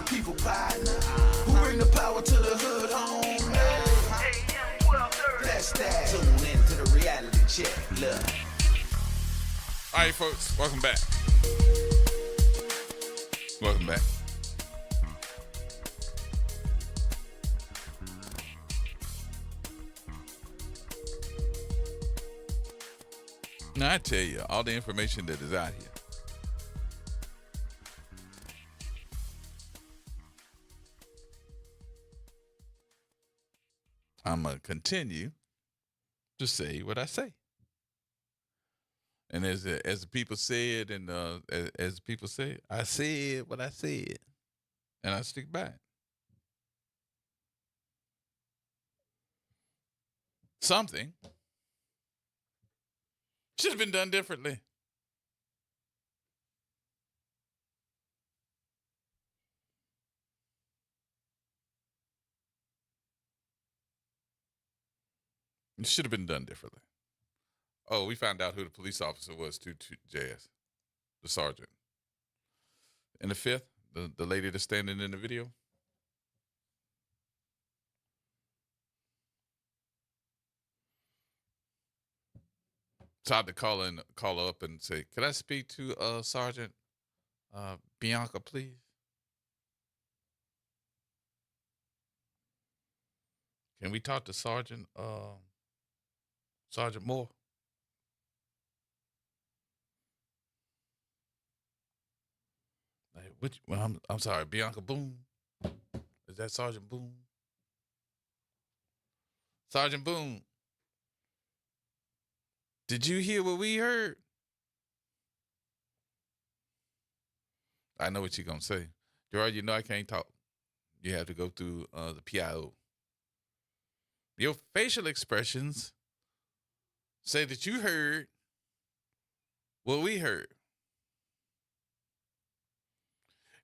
people partner. Who bring the power to the hood home? That's that. Tune in to the reality check. Look. All right, folks, welcome back. Welcome back. Now, I tell you, all the information that is out here. I'm going to continue to say what I say. And as the people said, and as people say, I said what I said, and I stick by it. Something should have been done differently. It should have been done differently. Oh, we found out who the police officer was too, Jazz. The sergeant. And the fifth, the lady that's standing in the video. So I had to call her up and say, could I speak to Sergeant Bianca, please? Can we talk to Sergeant Moore? I'm sorry, Bianca Boone. Is that Sergeant Boone? Sergeant Boone, did you hear what we heard? I know what you're going to say. Gerard, you know I can't talk. You have to go through the PIO. Your facial expressions say that you heard what we heard.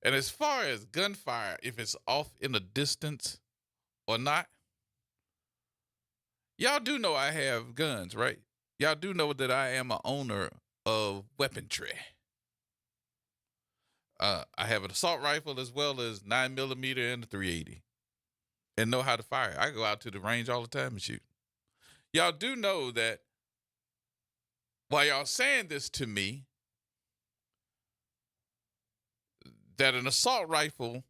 And as far as gunfire, if it's off in the distance or not, y'all do know I have guns, right? Y'all do know that I am an owner of weaponry. I have an assault rifle as well as 9mm and a 380, and know how to fire. I go out to the range all the time and shoot. Y'all do know that while y'all saying this to me, that an assault rifle,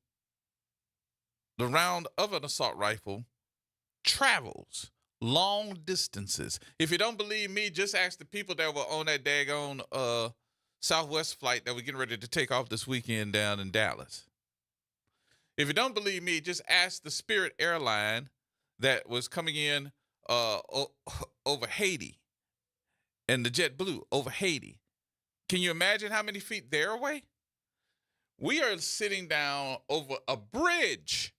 the round of an assault rifle, travels long distances. If you don't believe me, just ask the people that were on that daggone Southwest flight that we're getting ready to take off this weekend down in Dallas. If you don't believe me, just ask the Spirit airline that was coming in over Haiti and the JetBlue over Haiti. Can you imagine how many feet they're away? We are sitting down over a bridge,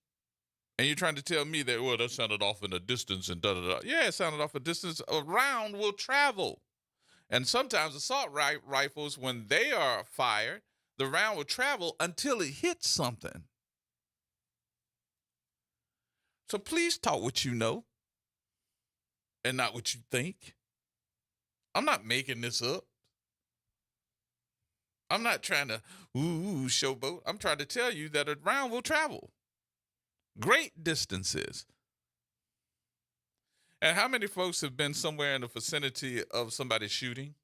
and you're trying to tell me that, well, that sounded off in a distance and da-da-da. Yeah, it sounded off a distance. A round will travel. And sometimes assault rifles, when they are fired, the round will travel until it hits something. So please talk what you know and not what you think. I'm not making this up. I'm not trying to showboat. I'm trying to tell you that a round will travel great distances. And how many folks have been somewhere in the vicinity of somebody shooting,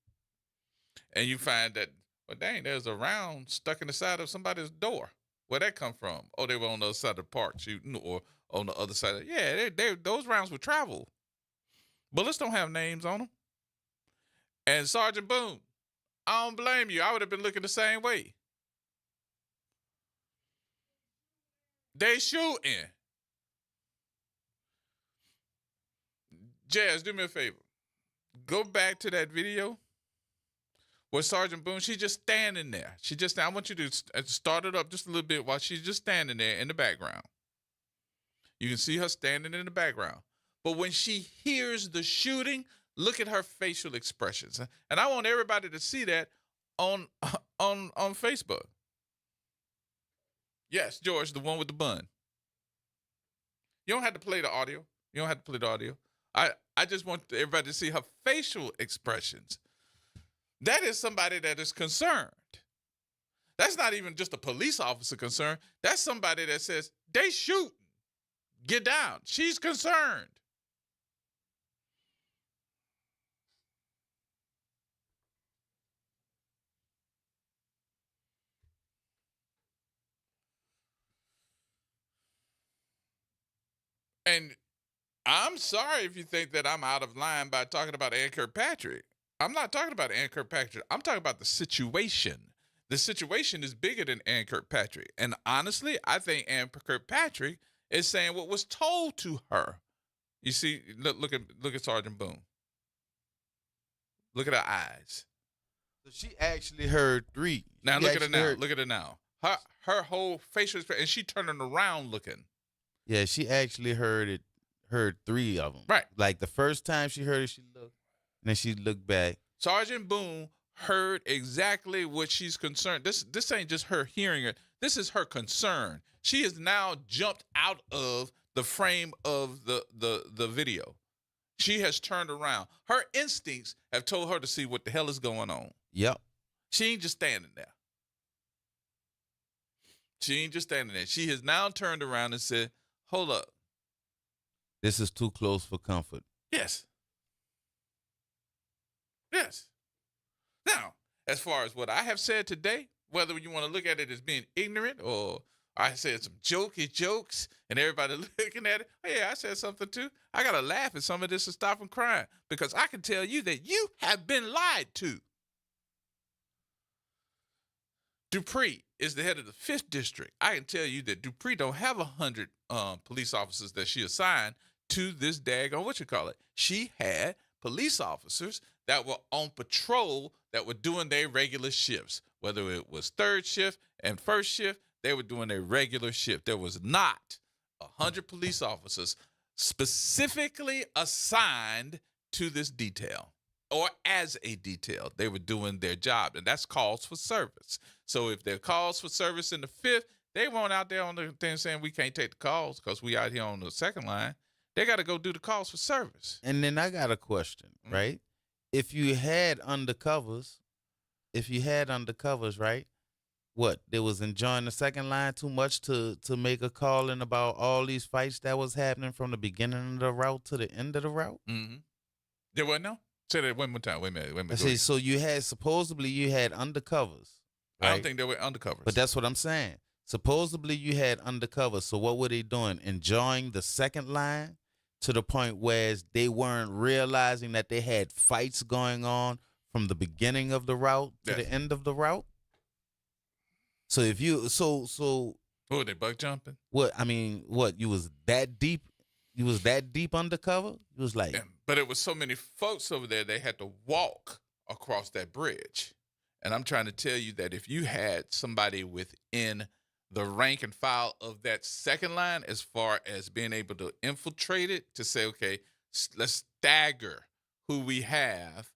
and you find that, well, dang, there's a round stuck in the side of somebody's door? Where'd that come from? Oh, they were on the other side of the park shooting, or on the other side. Those rounds would travel. Bullets don't have names on them. And Sergeant Boone, I don't blame you. I would have been looking the same way. They shooting. Jazz, do me a favor. Go back to that video where Sergeant Boone, she's just standing there. I want you to start it up just a little bit while she's just standing there in the background. You can see her standing in the background. But when she hears the shooting, look at her facial expressions. And I want everybody to see that on Facebook. Yes, George, the one with the bun. You don't have to play the audio. I just want everybody to see her facial expressions. That is somebody that is concerned. That's not even just a police officer concern. That's somebody that says, they shooting. Get down. She's concerned. And I'm sorry if you think that I'm out of line by talking about Ann Kirkpatrick. I'm not talking about Ann Kirkpatrick. I'm talking about the situation. The situation is bigger than Ann Kirkpatrick. And honestly, I think Ann Kirkpatrick is saying what was told to her. You see, look at Sergeant Boone. Look at her eyes. So she actually heard 3. Now She look at her actually now. heard- Look at her now. Her whole facial expression, and she turning around looking. Yeah, she actually heard 3 of them. Right. Like the first time she heard it, she looked, and then she looked back. Sergeant Boone heard exactly what she's concerned. This ain't just her hearing it. This is her concern. She has now jumped out of the frame of the video. She has turned around. Her instincts have told her to see what the hell is going on. Yep. She ain't just standing there. She ain't just standing there. She has now turned around and said, hold up. This is too close for comfort. Yes. Yes. Now, as far as what I have said today, whether you want to look at it as being ignorant or I said some jokey jokes and everybody looking at it, oh, yeah, I said something too. I got to laugh at some of this to stop from crying because I can tell you that you have been lied to. Dupree is the head of the 5th District. I can tell you that Dupree don't have 100 police officers that she assigned to this daggone, She had police officers that were on patrol that were doing their regular shifts. Whether it was 3rd shift and 1st shift, they were doing their regular shift. There was not 100 police officers specifically assigned to this detail or as a detail. They were doing their job, and that's calls for service. So if there are calls for service in the 5th, they weren't out there on the thing saying we can't take the calls because we out here on the 2nd line. They got to go do the calls for service. And then I got a question, right? If you had undercovers, right? What, they was enjoying the 2nd line too much to make a call in about all these fights that was happening from the beginning of the route to the end of the route? Mm-hmm. There wasn't no? Say that one more time. Wait a minute. I say, so you had undercovers. Right? I don't think they were undercovers. But that's what I'm saying. Supposedly you had undercovers. So what were they doing? Enjoying the 2nd line to the point where they weren't realizing that they had fights going on from the beginning of the route to the end of the route? So if you were they bug jumping? What I mean, you was that deep? You was that deep undercover? It was like, yeah, but it was so many folks over there. They had to walk across that bridge, and I'm trying to tell you that if you had somebody within the rank and file of that 2nd line, as far as being able to infiltrate it, to say, okay, let's stagger who we have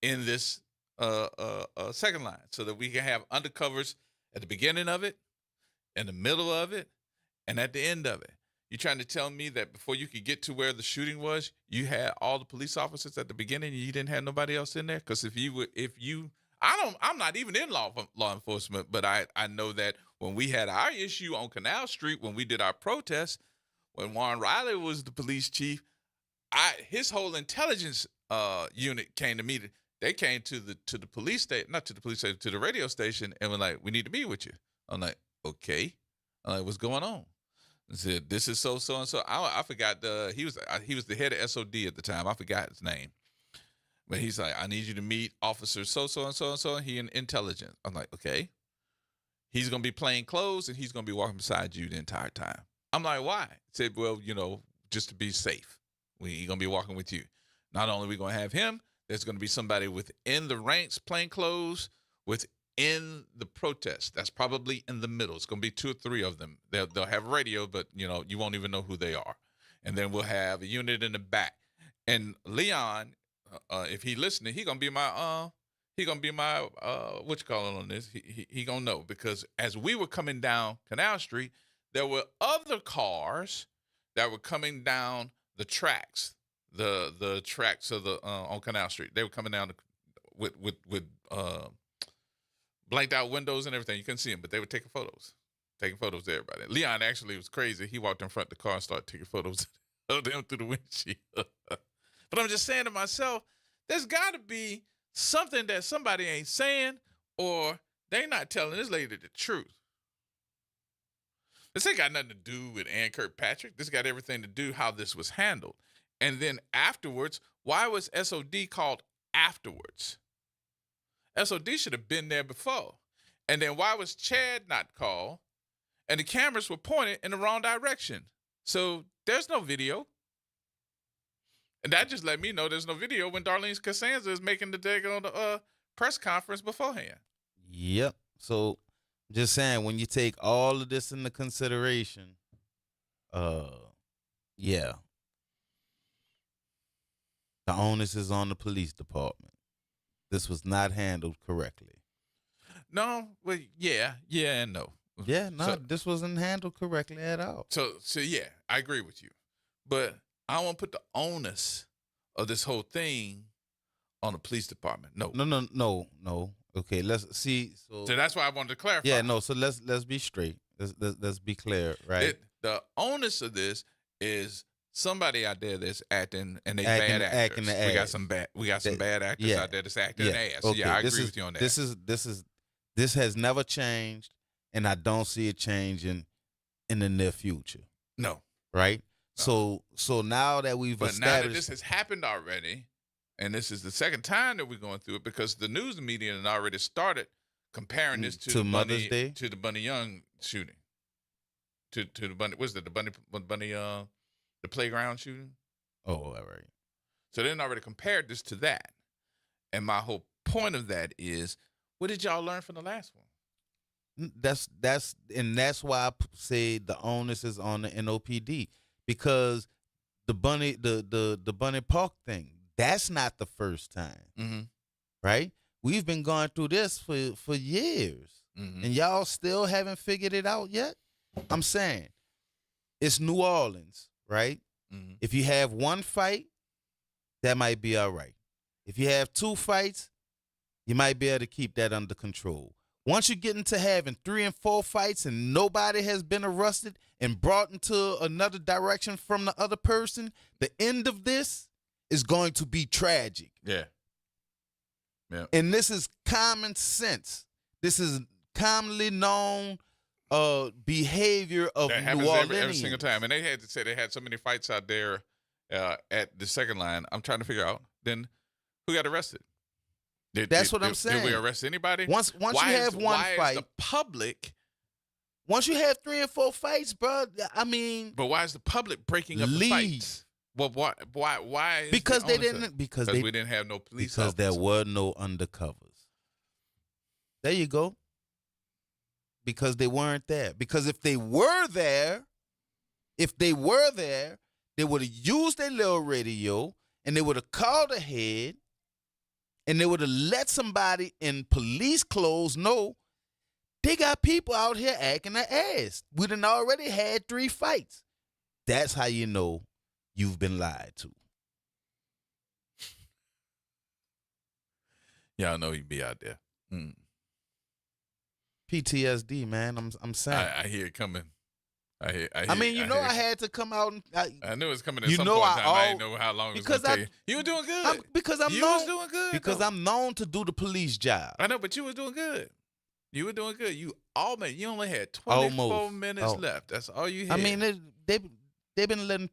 in this 2nd line, so that we can have undercovers at the beginning of it, in the middle of it, and at the end of it. You're trying to tell me that before you could get to where the shooting was, you had all the police officers at the beginning and you didn't have nobody else in there? Because I'm not even in law enforcement, but I know that when we had our issue on Canal Street, when we did our protest, when Warren Riley was the police chief, his whole intelligence unit came to me. They came to the police station, not to the police station, to the radio station, and were like, "We need to meet with you." I'm like, "Okay." I'm like, "What's going on?" I said, "This is so and so." I forgot he was the head of SOD at the time. I forgot his name, but he's like, "I need you to meet Officer so and so. He in intelligence." I'm like, "Okay." He's gonna be plain clothes and he's gonna be walking beside you the entire time. I'm like, "Why?" He said, "Well, just to be safe. He's gonna be walking with you. Not only are we gonna have him, there's gonna be somebody within the ranks, plain clothes, within the protest. That's probably in the middle. It's gonna be 2 or 3 of them. They'll have radio, but you won't even know who they are. And then we'll have a unit in the back. And Leon, if he listening, he gonna be my what you call it on this? He gonna know, because as we were coming down Canal Street, there were other cars that were coming down the tracks, the tracks of the on Canal Street. They were coming down with blanked out windows and everything. You couldn't see them, but they were taking photos of everybody. Leon actually was crazy. He walked in front of the car and started taking photos of them through the windshield. But I'm just saying to myself, there's got to be something that somebody ain't saying, or they not telling this lady the truth. This ain't got nothing to do with Ann Kirkpatrick. This got everything to do how this was handled. And then afterwards, why was SOD called afterwards? SOD should have been there before. And then why was Chad not called? And the cameras were pointed in the wrong direction. So there's no video. And that just let me know there's no video when Darlene Costanza is making the day on the press conference beforehand. Yep. So just saying, when you take all of this into consideration, yeah. The onus is on the police department. This was not handled correctly. No, well, yeah and no. Yeah, no, So- this wasn't handled correctly at all. So yeah, I agree with you. But I don't want to put the onus of this whole thing on the police department. No. No. Okay, let's see. So that's why I wanted to clarify. Yeah, no. So let's be straight. Let's be clear, right? The onus of this is somebody out there that's acting and they Acting- bad actors. acting the We got some bad actors yeah. out there that's acting Yeah, ass. okay, Yeah, I this agree is- with you on that. This has never changed, and I don't see it changing in the near future. No. Right? So now that we've But now established, that this has happened already, and this is the second time that we're going through it, because the news media had already started comparing this to To the Mother's Bunny, Day? to the Bunny Young shooting, to the Bunny. What's it? The Bunny the playground shooting. oh, all right. So they already compared this to that, and my whole point of that is, what did y'all learn from the last one? That's why I say the onus is on the NOPD, because the Bunny Park thing, that's not the first time, Mm-hmm. right? We've been going through this for years, Mm-hmm. and y'all still haven't figured it out yet. I'm saying it's New Orleans, right? Mm-hmm. If you have one fight, that might be all right. If you have two fights, you might be able to keep that under control. Once you get into having 3 and 4 fights and nobody has been arrested and brought into another direction from the other person, the end of this is going to be tragic. Yeah. And this is common sense. This is commonly known behavior of That New happens Orleans. every single time. And they had to say they had so many fights out there at the second line. I'm trying to figure out then who got arrested. That's what I'm saying. Did we arrest anybody? Once you have one why fight, is the public? once you have 3 and 4 fights, bro, I mean, But why is the public breaking up the Leave. fights? Well, why? Is because the they onus didn't of- because we they didn't have no police. because there officers. were no undercovers. There you go. Because they weren't there. Because if they were there, they would have used their little radio and they would have called ahead and they would have let somebody in police clothes know they got people out here acting their ass. We done already had 3 fights. That's how you know you've been lied to. Y'all know he'd be out there. PTSD, man. I'm saying. I hear it coming. I hear. I mean, hear I it. had to come out and I knew it was coming at You some know, point in I time. I al- didn't know how long it was because going to take. You were doing good. because I'm you known was doing good. because though. I'm known to do the police job. I know, but you was doing good. You were doing good. You only had 24 Almost. minutes left. That's all you I had. mean, they've been letting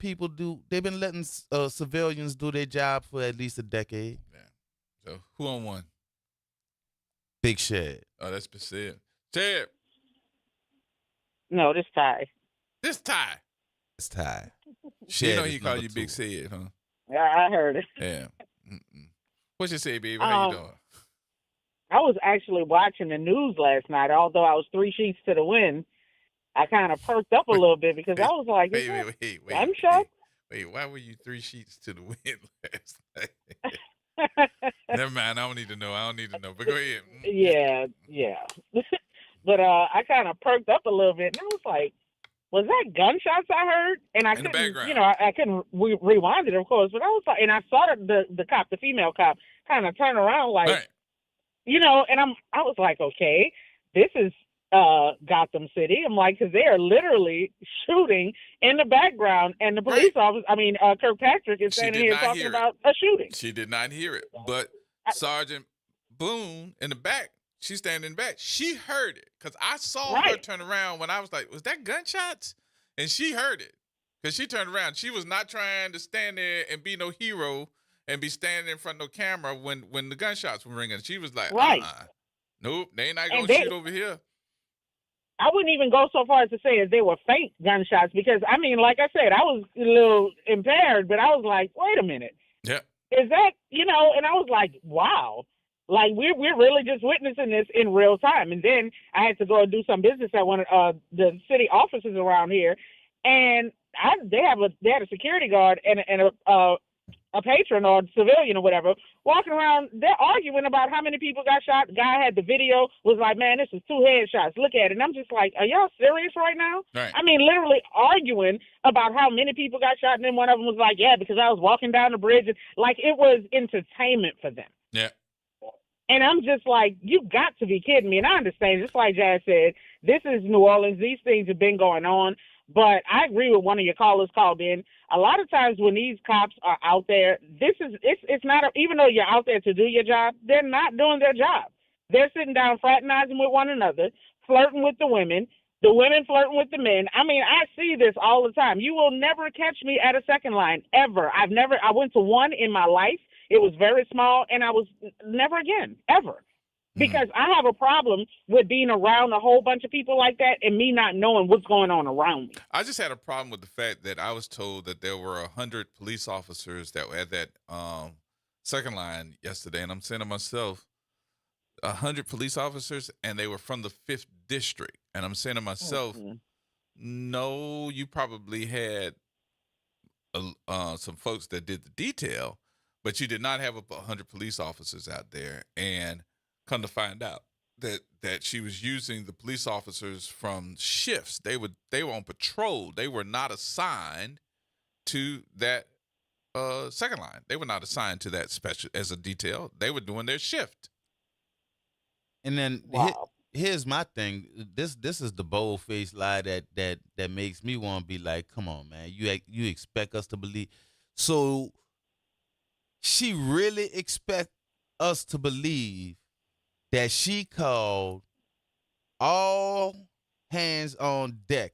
they've been letting civilians do their job for at least a decade. so who on one? Big Shed. Oh, that's Sid. Ted, No, this Ty. this Ty. It's Ty. You know is he called number you Big 2. Sid, huh? I heard it. Yeah. What you say, baby? How you doing? I was actually watching the news last night. Although I was 3 sheets to the wind, I kind of perked up a little bit because I was like, Wait. gunshot? Wait, why were you 3 sheets to the wind last night? Never mind. I don't need to know. But go ahead. Yeah. But I kind of perked up a little bit, and I was like, was that gunshots I heard? And I In the couldn't, background. you know, I couldn't rewind it, of course. But I was like, and I saw the female cop, kind of turn around like, Right. and I was like, okay, this is Gotham City. I'm like, because they are literally shooting in the background, and the police Right. officer, Kirkpatrick is She standing did here not talking hear it. about a shooting. She did not hear it. But I- Sergeant Boone in the back, she's standing in the back. She heard it because I saw her Right. turn around when I was like, was that gunshots? And she heard it because she turned around. She was not trying to stand there and be no hero and be standing in front of no camera when the gunshots were ringing. She was like, Right. nope, they not going And to they- shoot over here. I wouldn't even go so far as to say as they were fake gunshots because, like I said, I was a little impaired, but I was like, wait a minute. Yeah. Is that, and I was like, wow. Like, we're really just witnessing this in real time. And then I had to go and do some business at one of the city offices around here. And they had a security guard and a patron or civilian or whatever walking around. They're arguing about how many people got shot. The guy had the video, was like, man, this is 2 headshots. Look at it. And I'm just like, are y'all serious right now? Right. I mean, literally arguing about how many people got shot. And then one of them was like, yeah, because I was walking down the bridge. And, like, it was entertainment for them. Yeah. And I'm just like, you got to be kidding me. And I understand, just like Jazz said, this is New Orleans. These things have been going on. But I agree with one of your callers called in. A lot of times when these cops are out there, it's not, even though you're out there to do your job, they're not doing their job. They're sitting down fraternizing with one another, flirting with the women flirting with the men. I mean, I see this all the time. You will never catch me at a second line, ever. I went to one in my life. It was very small, and I was never again, ever. Because I have a problem with being around a whole bunch of people like that and me not knowing what's going on around me. I just had a problem with the fact that I was told that there were 100 police officers that were at that second line yesterday, and I'm saying to myself, 100 police officers, and they were from the 5th district, and I'm saying to myself, no, you probably had some folks that did the detail, but you did not have 100 police officers out there. And come to find out that she was using the police officers from shifts. They were on patrol. They were not assigned to that second line. They were not assigned to that special as a detail. They were doing their shift. And then Wow. here's my thing. This is the bold faced lie that makes me want to be like, come on, man. You expect us to believe? So she really expect us to believe that she called all hands on deck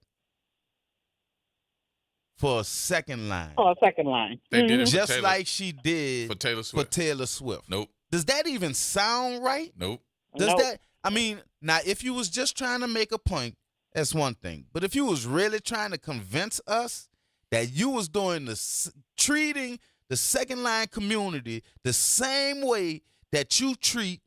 for a second line, Oh, a second line. They did it for just Taylor- like she did for Taylor for Swift. Taylor Swift. Nope. Does that even sound right? Nope. Does Nope. that? I mean, now if you was just trying to make a point, that's one thing. But if you was really trying to convince us that you was doing treating the second line community the same way that you treat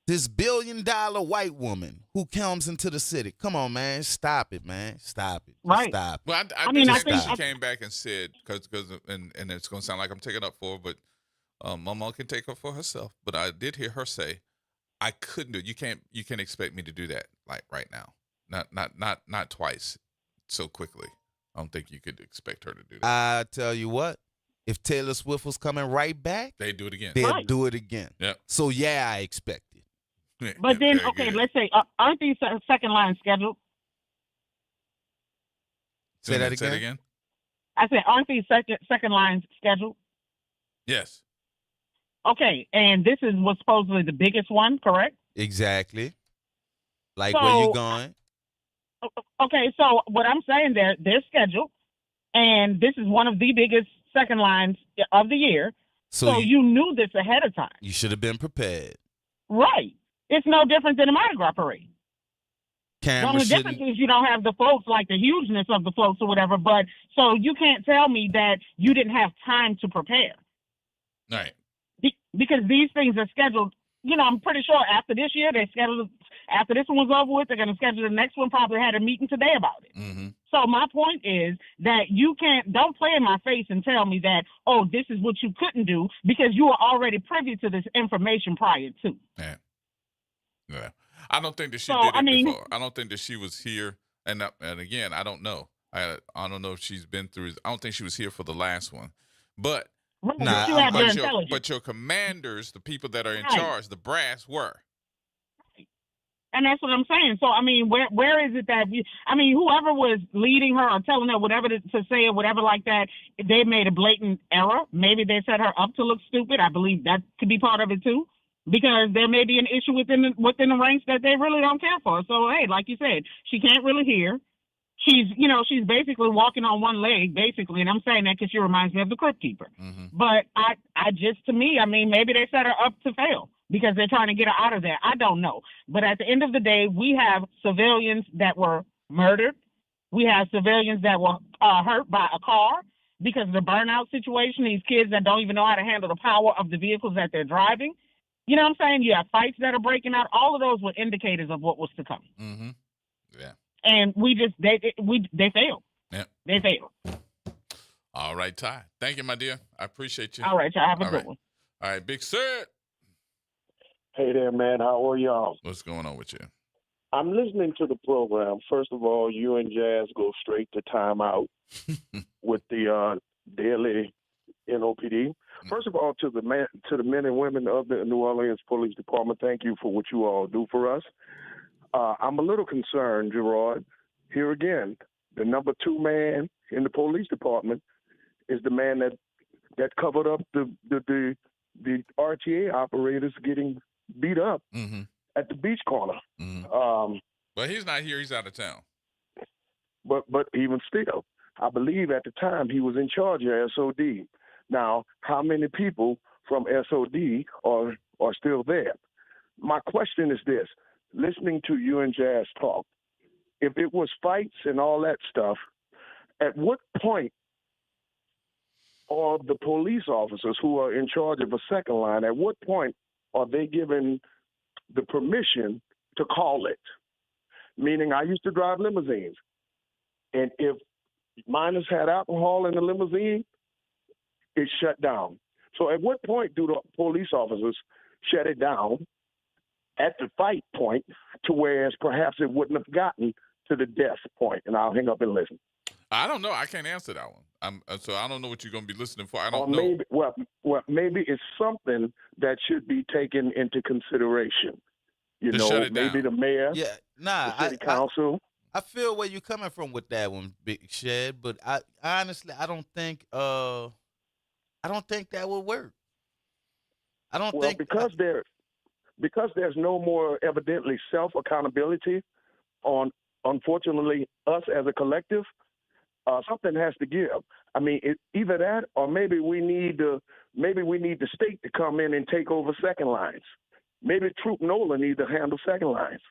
this $1 billion white woman who comes into the city, come on, man, stop it, man, stop it, Just Right. stop. Well, I I mean, did I think think- she came back and said because and it's gonna sound like I'm taking up for her, but Mama can take up for herself. But I did hear her say, "I couldn't do it. You can't expect me to do that like right now. Not twice so quickly. I don't think you could expect her to do that. I tell you what, if Taylor Swift was coming right back, They do it again. they'd Right. do it again. Yep. So yeah, I expect it. But then, Very okay, good. let's say, aren't these second line scheduled? Say that Say it again? again. I said, aren't these second lines scheduled? Yes. Okay, and this was supposedly the biggest one, correct? Exactly. Like where you So- going? Okay, so what I'm saying, they're scheduled, and this is one of the biggest second lines of the year. So you knew this ahead of time, you should have been prepared. right? It's no different than a Mardi Gras parade. The Camera only shouldn't. difference is you don't have the floats, like the hugeness of the floats or whatever. But so you can't tell me that you didn't have time to prepare. All right. Because these things are scheduled. I'm pretty sure after this year, they scheduled. After this one was over with, they're going to schedule the next one. Probably had a meeting today about it. Mm-hmm. So my point is that don't play in my face and tell me that, oh, this is what you couldn't do because you were already privy to this information prior to. Yeah. I don't think that she So, did it I mean- before. I don't think that she was here. And again, I don't know. I don't know if she's been through. I don't think she was here for the last one. But Right, Nah, but you have their But intelligence. your commanders, the people that are in Right. charge, the brass were. And that's what I'm saying. So I mean, where is it that whoever was leading her or telling her whatever to say or whatever like that, they made a blatant error. Maybe they set her up to look stupid. I believe that could be part of it too, because there may be an issue within the ranks that they really don't care for. So hey, like you said, she can't really hear. She's basically walking on one leg, basically, and I'm saying that because she reminds me of the Crypt Keeper. Mm-hmm. But to me, maybe they set her up to fail because they're trying to get her out of there. I don't know. But at the end of the day, we have civilians that were murdered. We have civilians that were hurt by a car because of the burnout situation. These kids that don't even know how to handle the power of the vehicles that they're driving. You know what I'm saying? You have fights that are breaking out. All of those were indicators of what was to come. Mm-hmm. Yeah. And they failed. Yeah. They failed. All right, Ty. Thank you, my dear. I appreciate you. All right, y'all have a All good right. one. All right, Big Sir. Hey there, man. How are y'all? What's going on with you? I'm listening to the program. First of all, you and Jazz go straight to timeout with the daily NOPD. First of all, to the men and women of the New Orleans Police Department, thank you for what you all do for us. I'm a little concerned, Gerard. Here again, the number 2 man in the police department is the man that covered up the RTA operators getting beat up Mm-hmm. at the beach corner. Mm-hmm. But he's not here. He's out of town. But even still, I believe at the time he was in charge of SOD. Now, how many people from SOD are still there? My question is this. Listening to you and Jazz talk, if it was fights and all that stuff, at what point are the police officers who are in charge of a second line, at what point are they given the permission to call it? Meaning, I used to drive limousines, and if minors had alcohol in the limousine, it shut down. So at what point do the police officers shut it down at the fight point to whereas perhaps it wouldn't have gotten to the death point? And I'll hang up and listen. I don't know. I can't answer that one. So I don't know what you're going to be listening for. I don't Or know. maybe, maybe it's something that should be taken into consideration. You To know, shut it maybe down. the mayor, Yeah, nah. the city council. I feel where you're coming from with that one, Big Shed, but I honestly I don't think that would work. I don't Well, think because there's no more evidently self accountability on, unfortunately, us as a collective. Something has to give. I mean, either that, or maybe we need the state to come in and take over second lines. Maybe Troop Nola needs to handle second lines.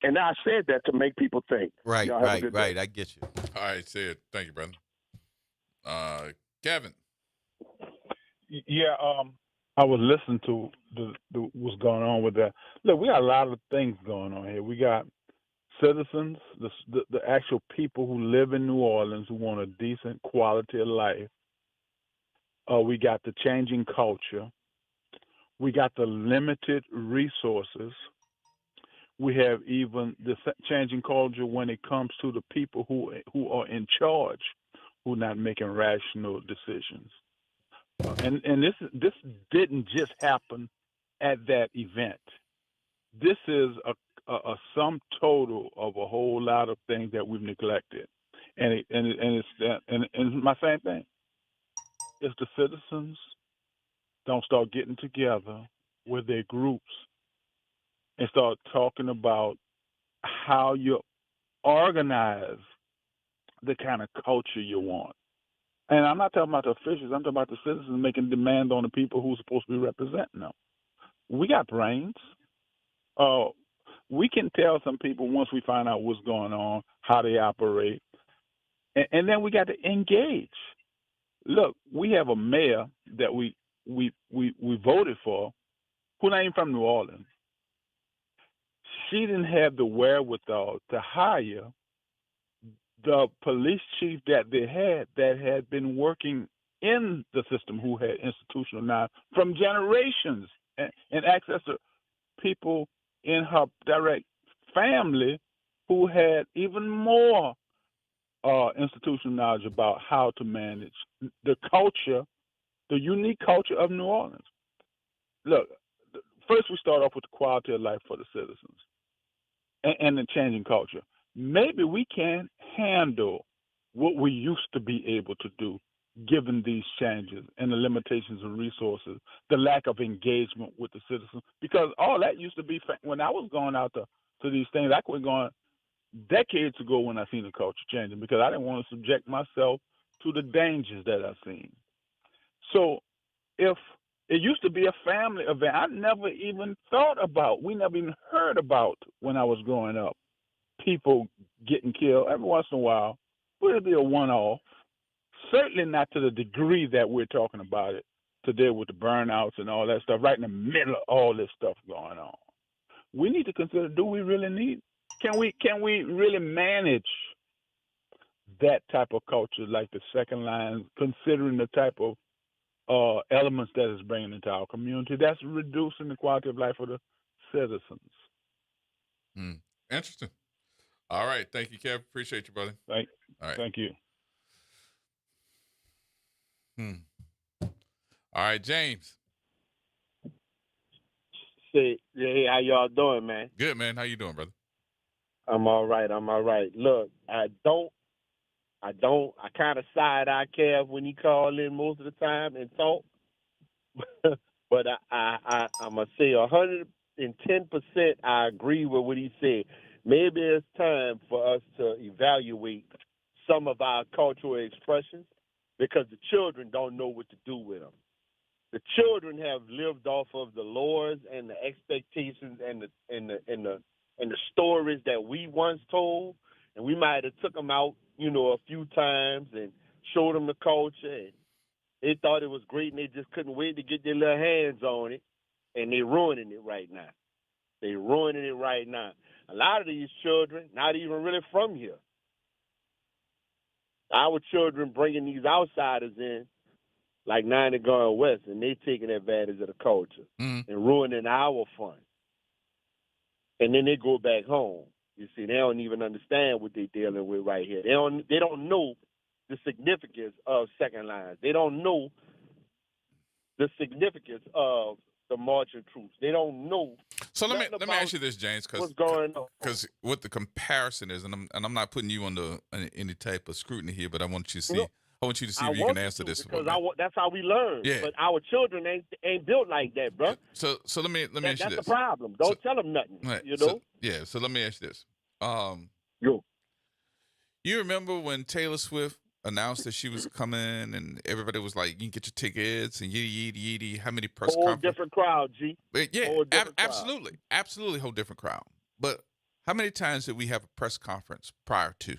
And I said that to make people think. right, Y'all have a good day. right. I get you. All right, Sid. Thank you, brother. Kevin. Yeah, I was listening to what's going on with that. Look, we got a lot of things going on here. We got citizens, the actual people who live in New Orleans who want a decent quality of life. We got the changing culture. We got the limited resources. We have even the changing culture when it comes to the people who are in charge, who are not making rational decisions. And this didn't just happen at that event. This is a sum total of a whole lot of things that we've neglected, and it's my same thing. If the citizens don't start getting together with their groups and start talking about how you organize the kind of culture you want. And I'm not talking about the officials. I'm talking about the citizens making demand on the people who's supposed to be representing them. We got brains. We can tell some people once we find out what's going on, how they operate. And then we got to engage. Look, we have a mayor that we voted for who ain't from New Orleans. She didn't have the wherewithal to hire the police chief that they had that had been working in the system, who had institutional knowledge from generations and access to people in her direct family who had even more institutional knowledge about how to manage the culture the unique culture of New Orleans. Look, first we start off with the quality of life for the citizens and the changing culture. Maybe we can handle what we used to be able to do given these changes and the limitations of resources, the lack of engagement with the citizens, because all that used to be when I was going out to these things. I quit going decades ago when I seen the culture changing because I didn't want to subject myself to the dangers that I seen. So if it used to be a family event, I never even thought about, we never even heard about when I was growing up, people getting killed. Every once in a while, would it be a one-off? Certainly not to the degree that we're talking about it today with the burnouts and all that stuff, right in the middle of all this stuff going on. We need to consider, do we really need, can we really manage that type of culture like the second line, considering the type of elements that it's bringing into our community that's reducing the quality of life for the citizens. Interesting. All right. Thank you, Kev. Appreciate you, brother. All right. Thank you. All right, James. Hey, how y'all doing, man? Good, man. How you doing, brother? I'm all right. Look, I kind of side-eye Kev when he call in most of the time and talk. But I'm going to say 110% I agree with what he said. Maybe it's time for us to evaluate some of our cultural expressions because the children don't know what to do with them. The children have lived off of the laws and the expectations and the stories that we once told, and we might have took them out, a few times and showed them the culture, and they thought it was great, and they just couldn't wait to get their little hands on it, and they're ruining it right now. They're ruining it right now. A lot of these children, not even really from here. Our children bringing these outsiders in, like 90 going west, and they taking advantage of the culture and ruining our fun. And then they go back home. You see, they don't even understand what they're dealing with right here. They don't know the significance of second lines. They don't know the significance of the marching troops. They don't know. So let me ask you this, James, what's going on? Because what the comparison is, and I'm not putting you under any type of scrutiny here, but I want you to see. I want you to see if you can answer this because one. that's how we learn. Yeah. But our children ain't built like that, bro. So let me ask you this. That's the problem. Don't tell them nothing. Right. So let me ask you this. Yo. You remember when Taylor Swift announced that she was coming, and everybody was like, "You can get your tickets," and yee. How many press conferences? Whole different crowd, G. Yeah, absolutely, whole different crowd. But how many times did we have a press conference prior to?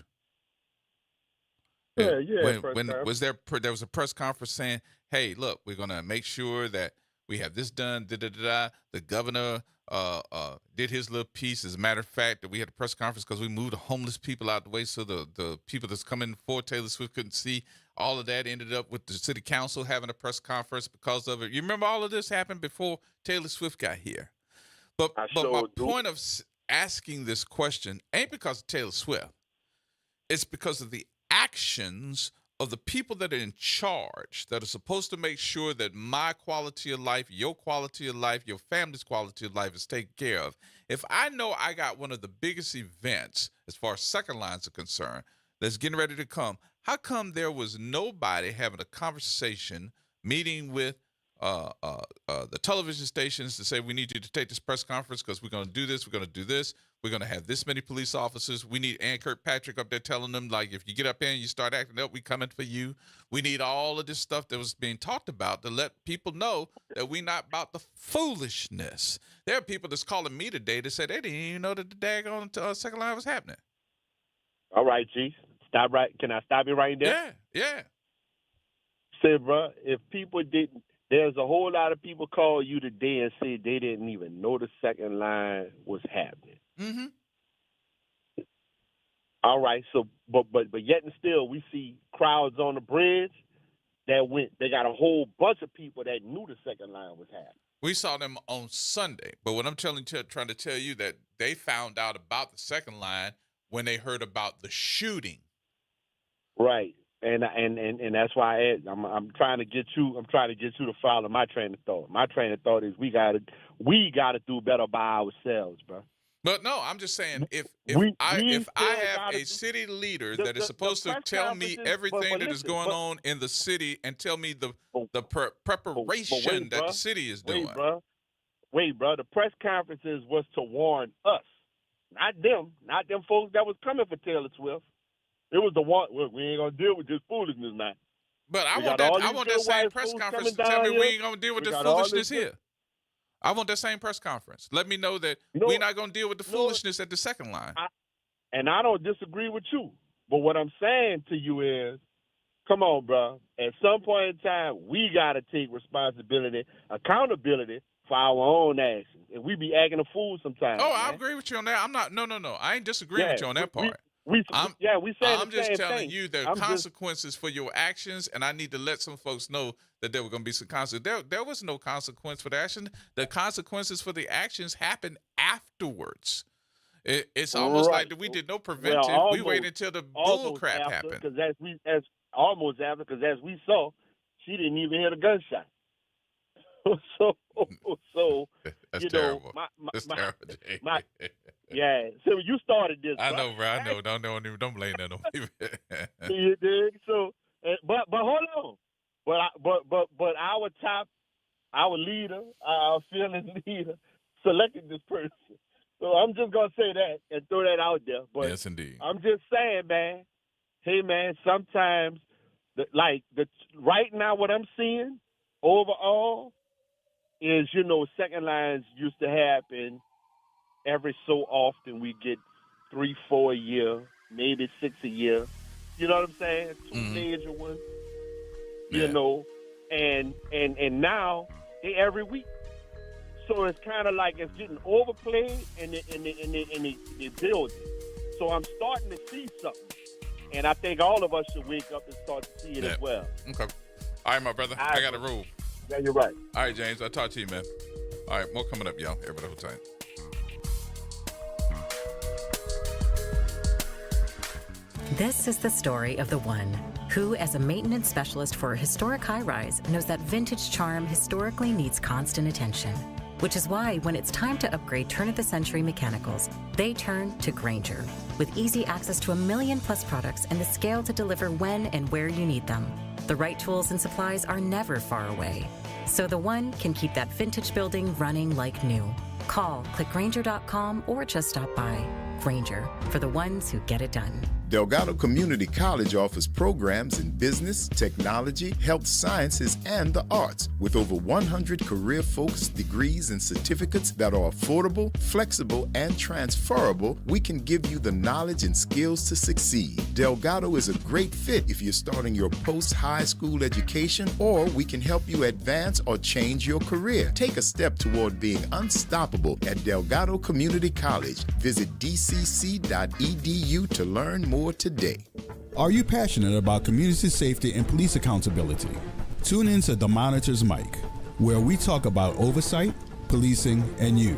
When was there was a press conference saying, "Hey, look, we're gonna make sure that we have this done." The governor did his little piece. As a matter of fact, that we had a press conference because we moved the homeless people out the way, so the people that's coming for Taylor Swift couldn't see. All of that ended up with the city council having a press conference because of it. You remember all of this happened before Taylor Swift got here. But my point of asking this question ain't because of Taylor Swift. It's because of the actions of the people that are in charge, that are supposed to make sure that my quality of life, your quality of life, your family's quality of life is taken care of. If I know I got one of the biggest events as far as second lines are concerned that's getting ready to come, how come there was nobody having a conversation, meeting with the television stations to say, we need you to take this press conference because we're going to do this, we're going to do this, we're going to have this many police officers. We need Ann Kirkpatrick up there telling them, like, if you get up here and you start acting up, we coming for you. We need all of this stuff that was being talked about to let people know that we're not about the foolishness. There are people that's calling me today that said they didn't even know that the daggone second line was happening. All right, G. Stop right. Can I stop you right there? Yeah. Say, bro, if people didn't, there's a whole lot of people call you today and say they didn't even know the second line was happening. Mm-hmm. All right, so but yet and still we see crowds on the bridge that went. They got a whole bunch of people that knew the second line was happening. We saw them on Sunday, but what I'm trying to tell you that they found out about the second line when they heard about the shooting. Right. And that's why I'm trying to get you. I'm trying to get you to follow my train of thought. My train of thought is we gotta do better by ourselves, bro. But no, I'm just saying if We I still have gotta a do- city leader the- that is the supposed to press tell me conferences- everything but that is listen, going but- on in the city and tell me the But preparation that the bruh. city is doing. Wait, bro. The press conferences was to warn us, not them folks that was coming for Taylor Swift. It was the one. Look, we ain't gonna deal with this foolishness now. But I We want got all that these good same white press fools conference to coming tell me down we here. ain't gonna deal with We this got all foolishness this- here. I want that same press conference. Let me know that You know we're what? not gonna deal with the You know what? foolishness at the second line. And I don't disagree with you. But what I'm saying to you is, come on, bro. At some point in time, we got to take responsibility, accountability for our own actions. And we be acting a fool sometimes. Oh, I man. agree with you on that. I'm not. No. I ain't disagreeing with you on that part. We I'm saying the just same telling thing. you the I'm just- consequences for your actions, and I need to let some folks know that there were going to be some consequences. There was no consequence for the action. The consequences for the actions happened afterwards. It's almost Right. like we did no preventive. We almost- waited until the bull almost crap after, happened. Because as we saw, she didn't even hear the gunshot. so That's you terrible. know, That's terrible, Jay. yeah. So you started this. I bro. know, bro. I know. Don't blame that on me. You dig? So, but hold on. But our leader, our fearless leader, selected this person. So I'm just gonna say that and throw that out there. But Yes, indeed. I'm just saying, man. Hey, man. Sometimes, right now, what I'm seeing overall is, second lines used to happen every so often. We get 3-4 a year, maybe 6 a year. You know what I'm saying? 2 major ones. Yeah. You know, and now they every week. So it's kind of like it's getting overplayed and they build it. So I'm starting to see something, and I think all of us should wake up and start to see it as well. Okay. All right, my brother. I got to rule. Yeah, you're right. All right, James. I'll talk to you, man. All right, more coming up, y'all. Everybody hold tight. This is the story of the one who, as a maintenance specialist for a historic high-rise, knows that vintage charm historically needs constant attention. Which is why, when it's time to upgrade turn-of-the-century mechanicals, they turn to Grainger. With easy access to 1 million-plus products and the scale to deliver when and where you need them. The right tools and supplies are never far away. So the one can keep that vintage building running like new. Call, click Grainger.com, or just stop by. Grainger, for the ones who get it done. Delgado Community College offers programs in business, technology, health sciences, and the arts, with over 100 career-focused degrees and certificates that are affordable, flexible, and transferable. We can give you the knowledge and skills to succeed. Delgado is a great fit if you're starting your post-high school education, or we can help you advance or change your career. Take a step toward being unstoppable at Delgado Community College. Visit dcc.edu to learn more today. Are you passionate about community safety and police accountability? Tune in to The Monitor's Mic, where we talk about oversight, policing, and you.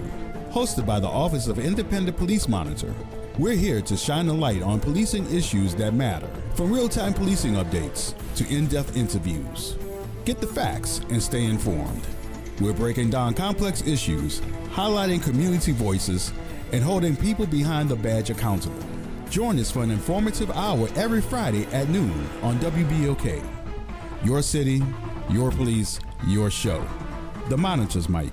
Hosted by the Office of Independent Police Monitor, we're here to shine a light on policing issues that matter, from real-time policing updates to in-depth interviews. Get the facts and stay informed. We're breaking down complex issues, highlighting community voices, and holding people behind the badge accountable. Join us for an informative hour every Friday at noon on WBOK. Your city, your police, your show. The Monitor's Mic.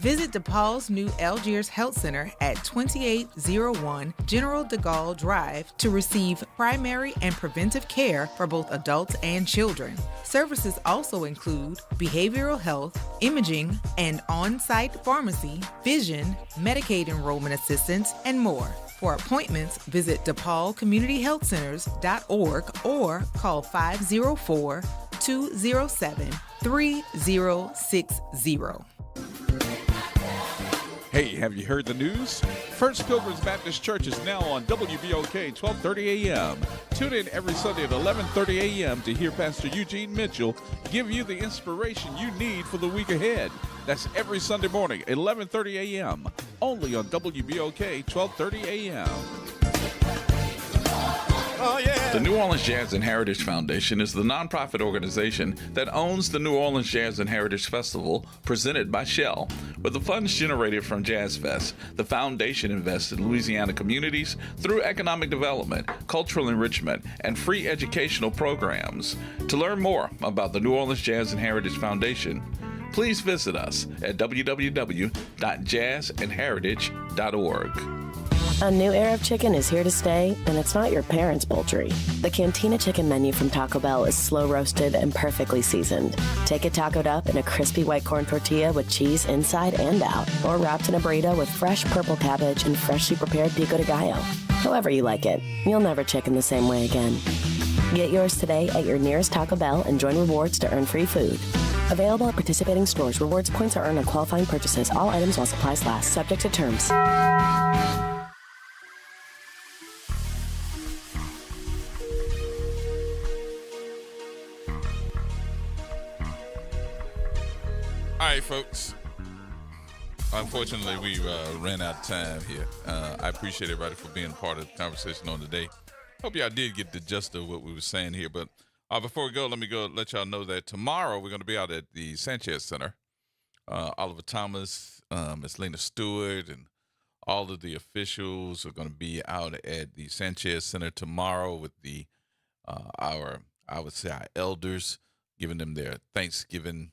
Visit DePaul's new Algiers Health Center at 2801 General de Gaulle Drive to receive primary and preventive care for both adults and children. Services also include behavioral health, imaging, and on-site pharmacy, vision, Medicaid enrollment assistance, and more. For appointments, visit DePaulCommunityHealthCenters.org or call 504-207-3060. Hey, have you heard the news? First Pilgrims Baptist Church is now on WBOK 1230 a.m. Tune in every Sunday at 11:30 a.m. to hear Pastor Eugene Mitchell give you the inspiration you need for the week ahead. That's every Sunday morning, 11:30 a.m. Only on WBOK 1230 a.m. Oh, yeah. The New Orleans Jazz and Heritage Foundation is the nonprofit organization that owns the New Orleans Jazz and Heritage Festival presented by Shell. With the funds generated from Jazz Fest, the foundation invests in Louisiana communities through economic development, cultural enrichment, and free educational programs. To learn more about the New Orleans Jazz and Heritage Foundation, please visit us at www.jazzandheritage.org. A new era of chicken is here to stay, and it's not your parents' poultry. The Cantina Chicken menu from Taco Bell is slow roasted and perfectly seasoned. Take it tacoed up in a crispy white corn tortilla with cheese inside and out, or wrapped in a burrito with fresh purple cabbage and freshly prepared pico de gallo. However you like it, you'll never chicken the same way again. Get yours today at your nearest Taco Bell and join rewards to earn free food. Available at participating stores. Rewards points are earned on qualifying purchases. All items while supplies last. Subject to terms. All right, folks. Unfortunately, we ran out of time here. I appreciate everybody for being part of the conversation on today. Hope y'all did get the gist of what we were saying here. But before we go, let me let y'all know that tomorrow we're going to be out at the Sanchez Center. Oliver Thomas, Miss Lena Stewart, and all of the officials are going to be out at the Sanchez Center tomorrow with our elders, giving them their Thanksgiving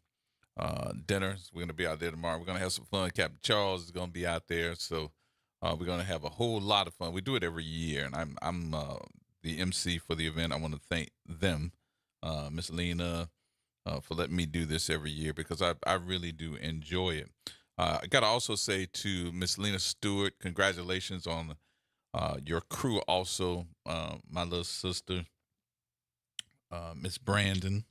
dinners. We're going to be out there tomorrow. We're going to have some fun. Captain Charles is going to be out there, so we're going to have a whole lot of fun. We do it every year, and I'm the MC for the event. I want to thank them, Miss Lena, for letting me do this every year because I really do enjoy it. I got to also say to Miss Lena Stewart, congratulations on your crew. Also, my little sister, Miss Brandon,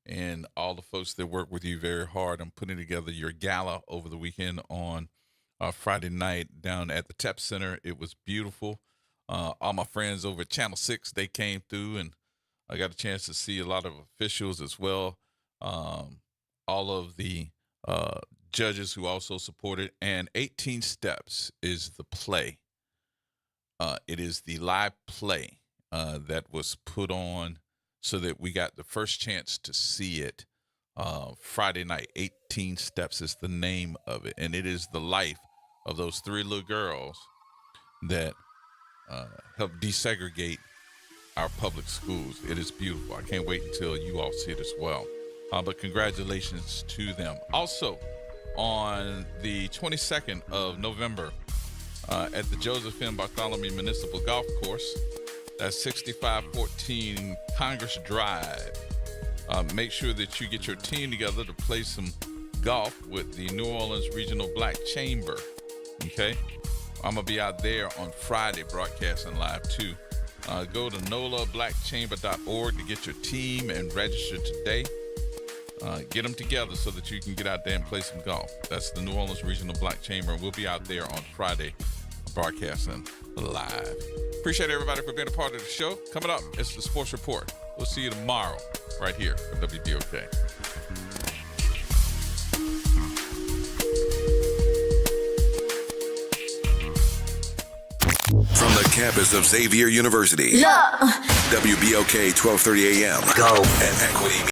and all the folks that work with you very hard on putting together your gala over the weekend on Friday night down at the TEP Center. It was beautiful. All my friends over at Channel 6, they came through, and I got a chance to see a lot of officials as well. All of the judges who also supported, and 18 Steps is the play. It is the live play that was put on so that we got the first chance to see it Friday night. 18 Steps is the name of it, and it is the life of those three little girls that helped desegregate our public schools. It is beautiful. I can't wait until you all see it as well. But congratulations to them. Also, on the 22nd of November, at the Joseph M. Bartholomew Municipal Golf Course, that's 6514 Congress Drive. Make sure that you get your team together to play some golf with the New Orleans Regional Black Chamber. Okay? I'm going to be out there on Friday broadcasting live too. Go to nolablackchamber.org to get your team and register today. Get them together so that you can get out there and play some golf. That's the New Orleans Regional Black Chamber, and we'll be out there on Friday broadcasting live. Appreciate everybody for being a part of the show. Coming up, it's the Sports Report. We'll see you tomorrow right here at WBOK. From the campus of Xavier University. Yeah. WBOK 1230 AM. Go. And Equity